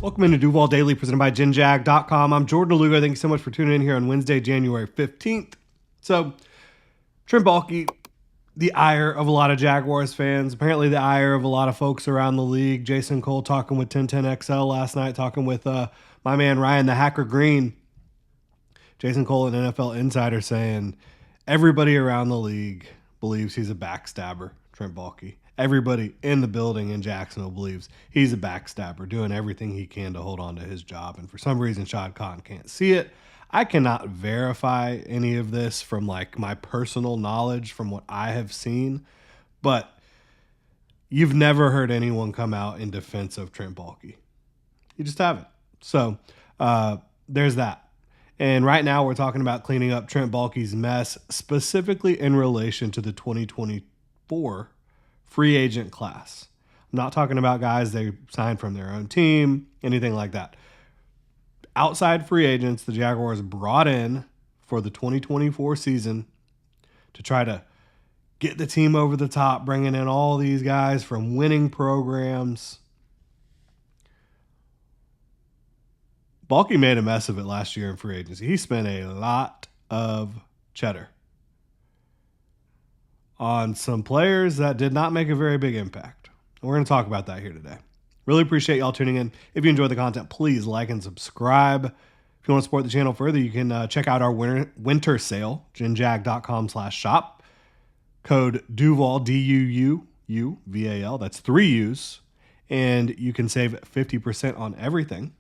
Welcome into Duval Daily, presented by GenJag.com. I'm Jordan Lugo. Thank you so much for tuning in here on Wednesday, January 15th. So, Trent Baalke, the ire of a lot of Jaguars fans, apparently the ire of a lot of folks around the league. Jason Cole talking with 1010XL last night, talking with my man Ryan the Hacker Green. Jason Cole, an NFL insider, saying everybody around the league believes he's a backstabber, Trent Baalke. Everybody in the building in Jacksonville believes he's a backstabber, doing everything he can to hold on to his job. And for some reason, Shad Khan can't see it. I cannot verify any of this from like my personal knowledge from what I have seen, but you've never heard anyone come out in defense of Trent Baalke. You just haven't. So there's that. And right now we're talking about cleaning up Trent Baalke's mess, specifically in relation to the 2024 free agent class. I'm not talking about guys they signed from their own team, anything like that. Outside free agents the Jaguars brought in for the 2024 season to try to get the team over the top, bringing in all these guys from winning programs. Baalke made a mess of it last year in free agency. He spent a lot of cheddar on some players that did not make a very big impact. We're going to talk about that here today. Really appreciate y'all tuning in. If you enjoy the content, please like and subscribe. If you want to support the channel further, you can check out our winter sale, genjag.com/shop. Code Duval, D-U-U-U-V-A-L. That's 3 U's. And you can save 50% on everything,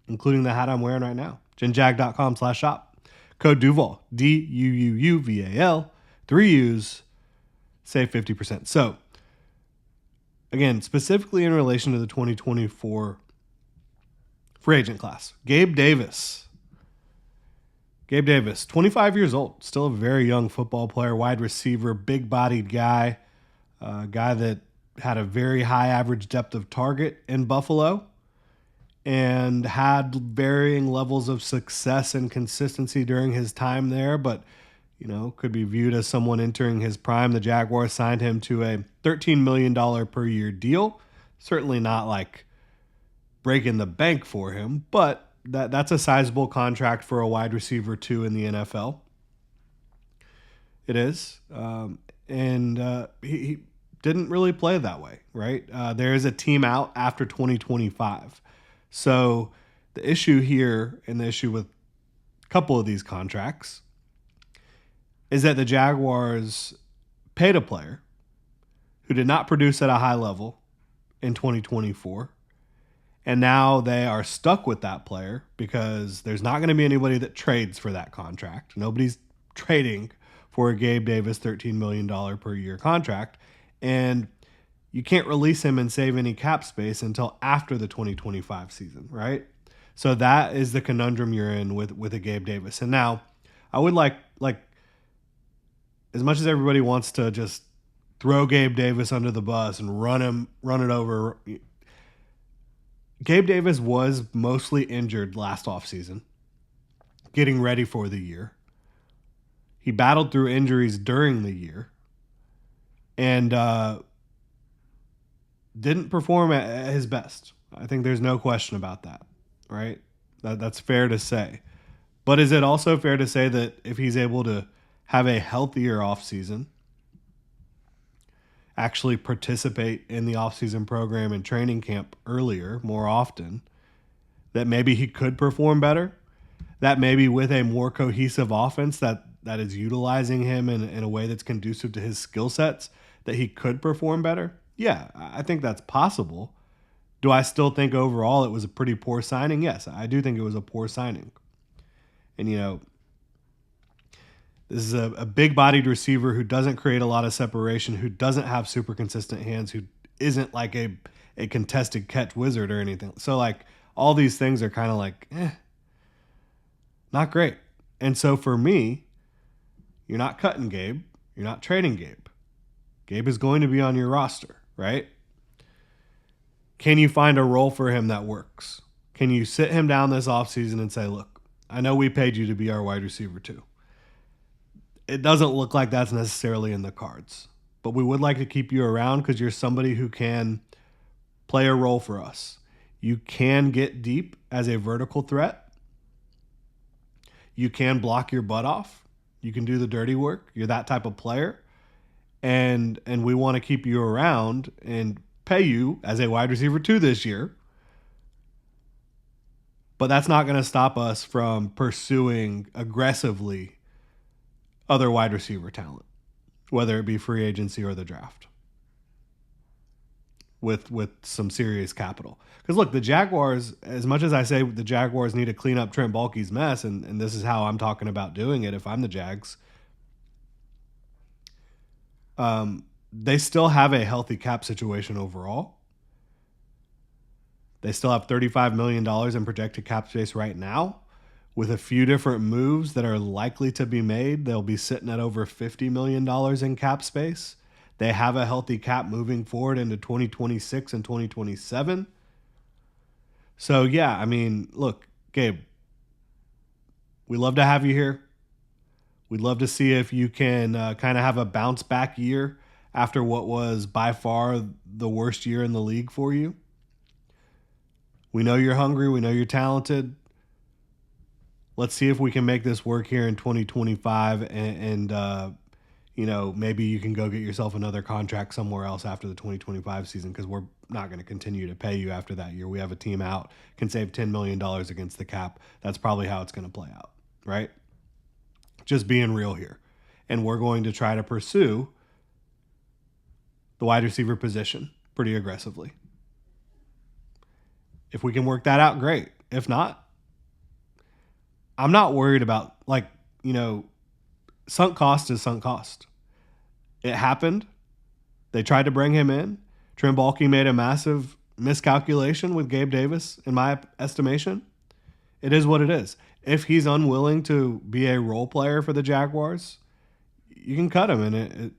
including the hat I'm wearing right now. genjag.com/shop. Code Duval, D-U-U-U-V-A-L. 3 U's. Save 50%. So, again, specifically in relation to the 2024 free agent class, Gabe Davis. Gabe Davis, 25 years old, still a very young football player, wide receiver, big-bodied guy, guy that had a very high average depth of target in Buffalo and had varying levels of success and consistency during his time there, but could be viewed as someone entering his prime. The Jaguars signed him to a $13 million per year deal. Certainly not like breaking the bank for him, but that's a sizable contract for a wide receiver too in the NFL. It is. He didn't really play that way, right? There is a team out after 2025. So the issue here, and the issue with a couple of these contracts, is that the Jaguars paid a player who did not produce at a high level in 2024, and now they are stuck with that player because there's not going to be anybody that trades for that contract. Nobody's trading for a Gabe Davis $13 million per year contract, and you can't release him and save any cap space until after the 2025 season, right? So that is the conundrum you're in with a Gabe Davis. And now I would like as much as everybody wants to just throw Gabe Davis under the bus and run it over, Gabe Davis was mostly injured last offseason, getting ready for the year. He battled through injuries during the year and didn't perform at his best. I think there's no question about that, right? That's fair to say. But is it also fair to say that if he's able to have a healthier offseason, actually participate in the offseason program and training camp earlier, more often, that maybe he could perform better? That maybe with a more cohesive offense that is utilizing him in a way that's conducive to his skill sets, that he could perform better? Yeah, I think that's possible. Do I still think overall it was a pretty poor signing? Yes, I do think it was a poor signing. And, this is a big-bodied receiver who doesn't create a lot of separation, who doesn't have super consistent hands, who isn't like a contested catch wizard or anything. So, all these things are kind of not great. And so for me, you're not cutting Gabe. You're not trading Gabe. Gabe is going to be on your roster, right? Can you find a role for him that works? Can you sit him down this offseason and say, look, I know we paid you to be our wide receiver too. It doesn't look like that's necessarily in the cards, but we would like to keep you around because you're somebody who can play a role for us. You can get deep as a vertical threat. You can block your butt off. You can do the dirty work. You're that type of player. And we want to keep you around and pay you as a wide receiver 2 this year. But that's not going to stop us from pursuing aggressively other wide receiver talent, whether it be free agency or the draft, with some serious capital. Because look, the Jaguars, as much as I say the Jaguars need to clean up Trent Baalke's mess, and this is how I'm talking about doing it if I'm the Jags, they still have a healthy cap situation overall. They still have $35 million in projected cap space right now. With a few different moves that are likely to be made, they'll be sitting at over $50 million in cap space. They have a healthy cap moving forward into 2026 and 2027. So, yeah, I mean, look, Gabe, we'd love to have you here. We'd love to see if you can kind of have a bounce back year after what was by far the worst year in the league for you. We know you're hungry. We know you're talented. Let's see if we can make this work here in 2025 and maybe you can go get yourself another contract somewhere else after the 2025 season, because we're not going to continue to pay you after that year. We have a team out, can save $10 million against the cap. That's probably how it's going to play out, right? Just being real here. And we're going to try to pursue the wide receiver position pretty aggressively. If we can work that out, great. If not, I'm not worried about, sunk cost is sunk cost. It happened. They tried to bring him in. Trent Baalke made a massive miscalculation with Gabe Davis, in my estimation. It is what it is. If he's unwilling to be a role player for the Jaguars, you can cut him, and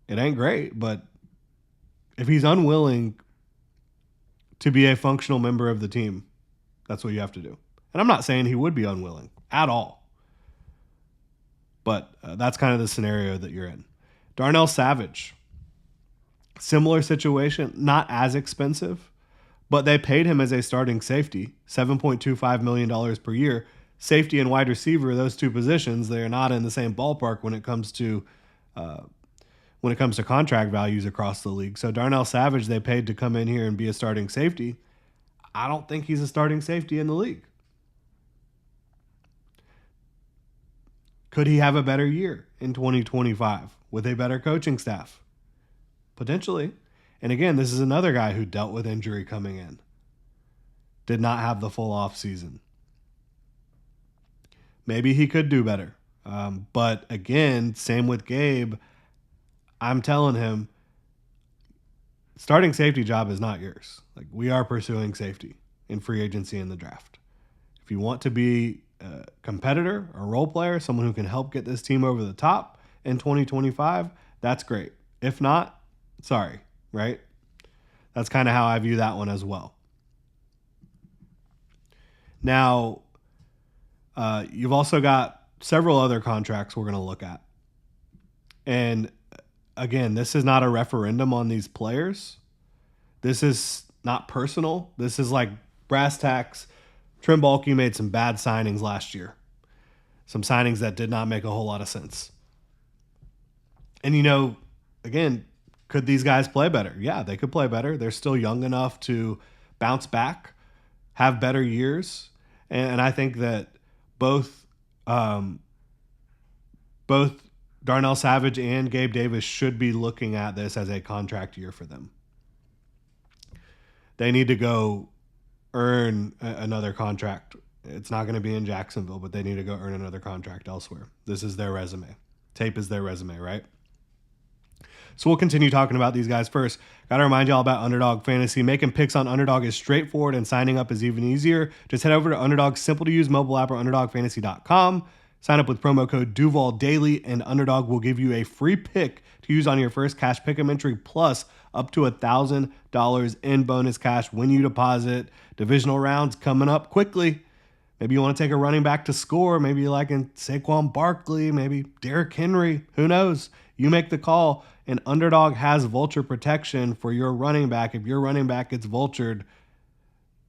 it ain't great, but if he's unwilling to be a functional member of the team, that's what you have to do. And I'm not saying he would be unwilling at all, but that's kind of the scenario that you're in. Darnell Savage, similar situation, not as expensive, but they paid him as a starting safety, $7.25 million per year. Safety and wide receiver, those two positions, they are not in the same ballpark when it comes to contract values across the league. So Darnell Savage, they paid to come in here and be a starting safety. I don't think he's a starting safety in the league. Could he have a better year in 2025 with a better coaching staff? Potentially. And again, this is another guy who dealt with injury coming in. Did not have the full off season. Maybe he could do better. But again, same with Gabe. I'm telling him, starting safety job is not yours. We are pursuing safety in free agency and the draft. If you want to be a competitor, a role player, someone who can help get this team over the top in 2025, that's great. If not, sorry, right? That's kind of how I view that one as well. Now, you've also got several other contracts we're going to look at. And again, this is not a referendum on these players. This is not personal. This is like brass tacks. Trent Baalke made some bad signings last year. Some signings that did not make a whole lot of sense. And, again, could these guys play better? Yeah, they could play better. They're still young enough to bounce back, have better years. And I think that both Darnell Savage and Gabe Davis should be looking at this as a contract year for them. They need to go earn another contract. It's not going to be in Jacksonville, but they need to go earn another contract elsewhere. This is their resume. Tape is their resume, right? So we'll continue talking about these guys first. Got to remind y'all about Underdog Fantasy. Making picks on Underdog is straightforward and signing up is even easier. Just head over to Underdog's simple-to-use mobile app or UnderdogFantasy.com. Sign up with promo code DuvalDaily, and Underdog will give you a free pick to use on your first cash pick'em entry, plus up to $1,000 in bonus cash when you deposit. Divisional rounds coming up quickly. Maybe you want to take a running back to score. Maybe you like in Saquon Barkley, maybe Derrick Henry. Who knows? You make the call, and Underdog has vulture protection for your running back. If your running back gets vultured,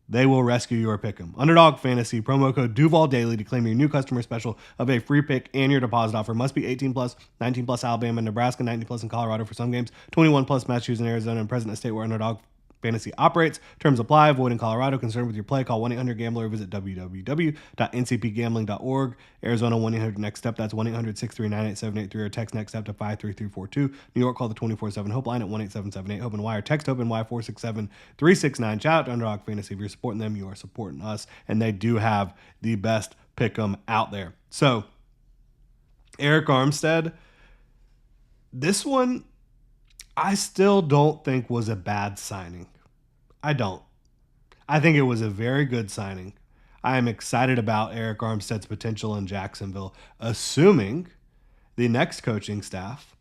they will rescue your pick'em. Underdog Fantasy, promo code Duval Daily to claim your new customer special of a free pick and your deposit offer. Must be 18 plus, 19 plus Alabama and Nebraska, 19 plus in Colorado for some games, 21 plus Massachusetts and Arizona, and present in a state where Underdog Fantasy operates. Terms apply. Void in Colorado. Concerned with your play? Call 1-800-GAMBLER or visit www.ncpgambling.org. Arizona 1-800-NEXT-STEP. That's 1-800-639-8783 or text NEXT STEP to 53342. New York, call the 24/7 Hope line at 1-877-8-HOPE-NY or text HOPE-NY 467-369. Shout out to Underdog Fantasy. If you're supporting them, you are supporting us, and they do have the best pick'em out there. So, Eric Armstead, this one I still don't think was a bad signing. I don't. I think it was a very good signing. I am excited about Eric Armstead's potential in Jacksonville, assuming the next coaching staff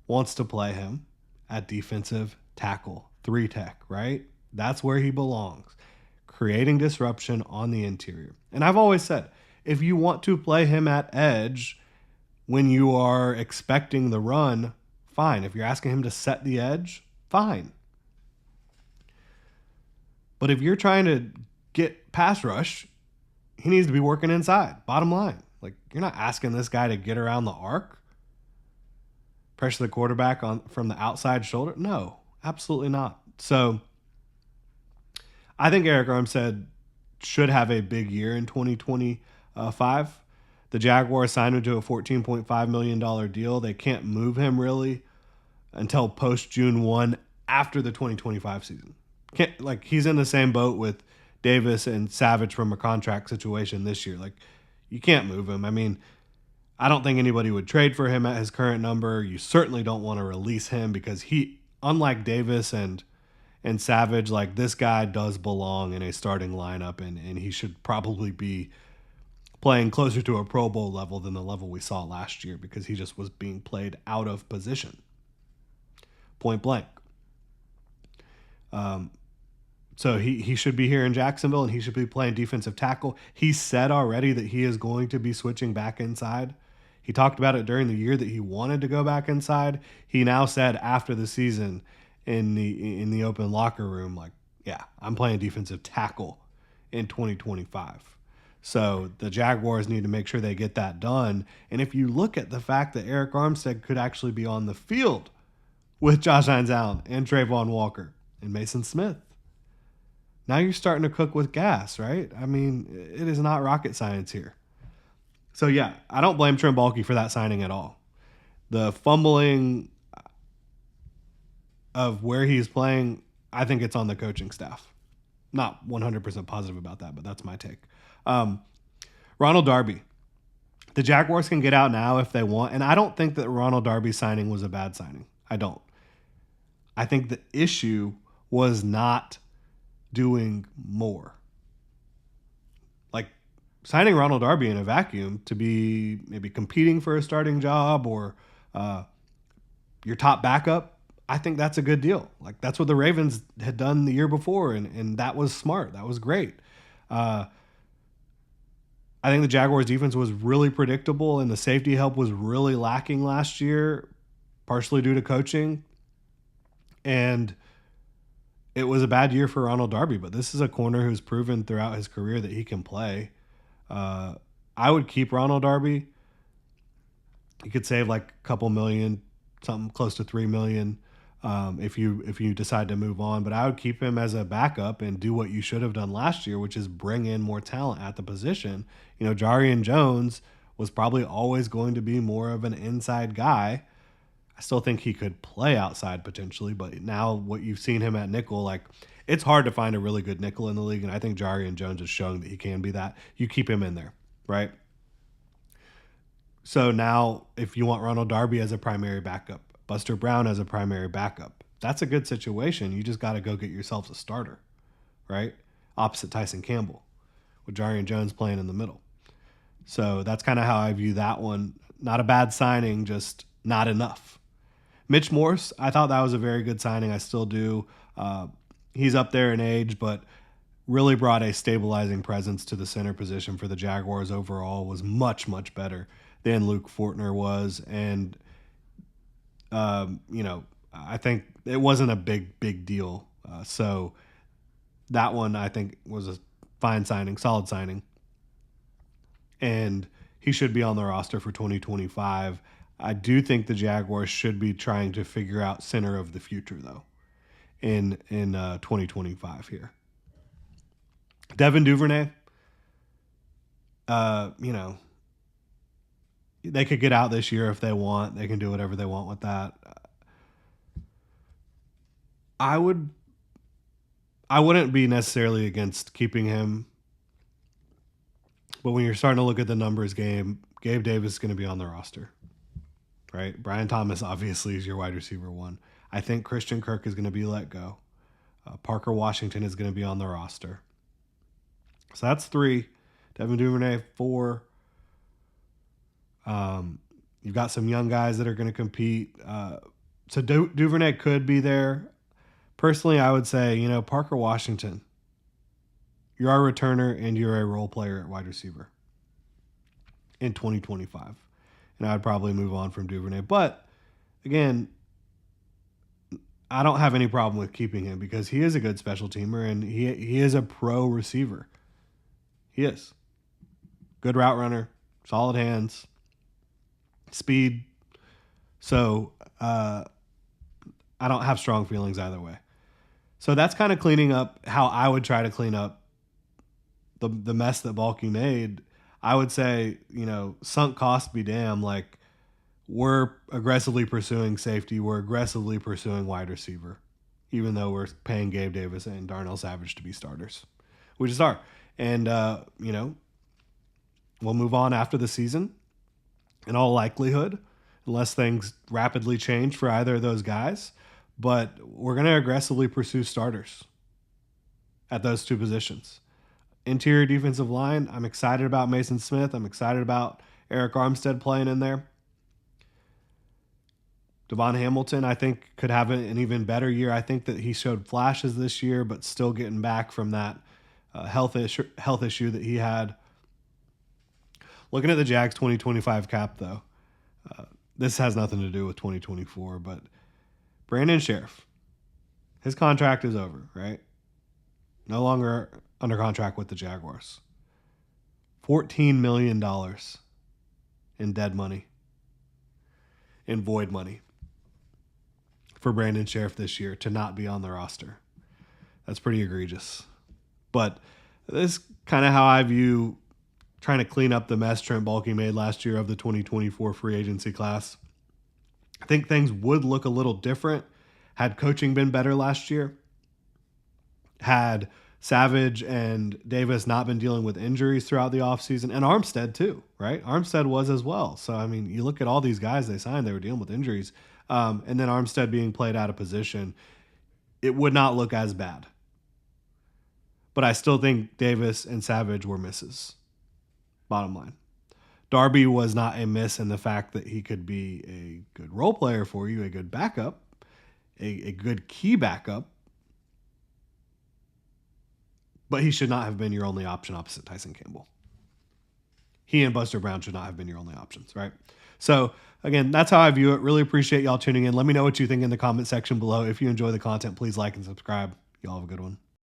wants to play him at defensive tackle, 3-tech, right? That's where he belongs, creating disruption on the interior. And I've always said, if you want to play him at edge when you are expecting the run, fine. If you're asking him to set the edge, fine. But if you're trying to get pass rush, he needs to be working inside. Bottom line. Like, you're not asking this guy to get around the arc, pressure the quarterback on from the outside shoulder. No, absolutely not. So I think Eric Armstead should have a big year in 2025. The Jaguars signed him to a $14.5 million deal. They can't move him really until post-June 1 after the 2025 season. He's in the same boat with Davis and Savage from a contract situation this year. Like, you can't move him. I mean, I don't think anybody would trade for him at his current number. You certainly don't want to release him because he, unlike Davis and Savage, like, this guy does belong in a starting lineup, and he should probably be playing closer to a Pro Bowl level than the level we saw last year because he just was being played out of position. Point blank. So he should be here in Jacksonville, and he should be playing defensive tackle. He said already that he is going to be switching back inside. He talked about it during the year that he wanted to go back inside. He now said after the season in the open locker room, like, yeah, I'm playing defensive tackle in 2025. So the Jaguars need to make sure they get that done. And if you look at the fact that Eric Armstead could actually be on the field with Josh Hines-Allen and Trayvon Walker and Mason Smith, now you're starting to cook with gas, right? I mean, it is not rocket science here. So, yeah, I don't blame Trent Baalke for that signing at all. The fumbling of where he's playing, I think it's on the coaching staff. Not 100% positive about that, but that's my take. Ronald Darby. The Jaguars can get out now if they want, and I don't think that Ronald Darby's signing was a bad signing. I don't. I think the issue was not doing more. Like, signing Ronald Darby in a vacuum to be maybe competing for a starting job or your top backup, I think that's a good deal. Like, that's what the Ravens had done the year before, and that was smart. That was great. I think the Jaguars' defense was really predictable, and the safety help was really lacking last year, partially due to coaching. And it was a bad year for Ronald Darby, but this is a corner who's proven throughout his career that he can play. I would keep Ronald Darby. You could save like a couple million, something close to $3 million, if you decide to move on. But I would keep him as a backup and do what you should have done last year, which is bring in more talent at the position. You know, Jarian Jones was probably always going to be more of an inside guy. I still think he could play outside potentially, but now what you've seen him at nickel, like, it's hard to find a really good nickel in the league, and I think Jarian Jones is showing that he can be that. You keep him in there, right? So now if you want Ronald Darby as a primary backup, Buster Brown as a primary backup, that's a good situation. You just got to go get yourselves a starter, right? Opposite Tyson Campbell, with Jarian Jones playing in the middle. So that's kind of how I view that one. Not a bad signing, just not enough. Mitch Morse, I thought that was a very good signing. I still do. He's up there in age, but really brought a stabilizing presence to the center position for the Jaguars overall, was much, much better than Luke Fortner was. And I think it wasn't a big deal. So that one I think was a fine signing, solid signing. And he should be on the roster for 2025. I do think the Jaguars should be trying to figure out center of the future, though, in 2025 here. Devin Duvernay, they could get out this year if they want. They can do whatever they want with that. I wouldn't be necessarily against keeping him, but when you're starting to look at the numbers, Gabe Davis is going to be on the roster, right? Brian Thomas obviously is your wide receiver one. I think Christian Kirk is going to be let go. Parker Washington is going to be on the roster. So that's 3. Devin Duvernay, 4. You've got some young guys that are going to compete. So Duvernay could be there. Personally, I would say, Parker Washington, you're our returner and you're a role player at wide receiver in 2025. And I would probably move on from Duvernay. But, again, I don't have any problem with keeping him because he is a good special teamer and he is a pro receiver. He is. Good route runner, solid hands, speed. So I don't have strong feelings either way. So that's kind of cleaning up how I would try to clean up the mess that Baalke made. I would say, sunk cost be damned. Like, we're aggressively pursuing safety. We're aggressively pursuing wide receiver, even though we're paying Gabe Davis and Darnell Savage to be starters, which is our. And, we'll move on after the season in all likelihood, unless things rapidly change for either of those guys. But we're going to aggressively pursue starters at those 2 positions. Interior defensive line, I'm excited about Mason Smith. I'm excited about Eric Armstead playing in there. Devon Hamilton, I think, could have an even better year. I think that he showed flashes this year, but still getting back from that health issue that he had. Looking at the Jags 2025 cap, though, this has nothing to do with 2024, but Brandon Sheriff, his contract is over, right? No longer under contract with the Jaguars. $14 million in dead money, in void money for Brandon Sheriff this year to not be on the roster. That's pretty egregious. But this is kind of how I view trying to clean up the mess Trent Baalke made last year of the 2024 free agency class. I think things would look a little different had coaching been better last year, had Savage and Davis not been dealing with injuries throughout the offseason, and Armstead too, right? Armstead was as well. So, I mean, you look at all these guys they signed, they were dealing with injuries. And then Armstead being played out of position, it would not look as bad. But I still think Davis and Savage were misses. Bottom line. Darby was not a miss in the fact that he could be a good role player for you, a good backup, a good key backup. But he should not have been your only option opposite Tyson Campbell. He and Buster Brown should not have been your only options, right? So, again, that's how I view it. Really appreciate y'all tuning in. Let me know what you think in the comment section below. If you enjoy the content, please like and subscribe. Y'all have a good one.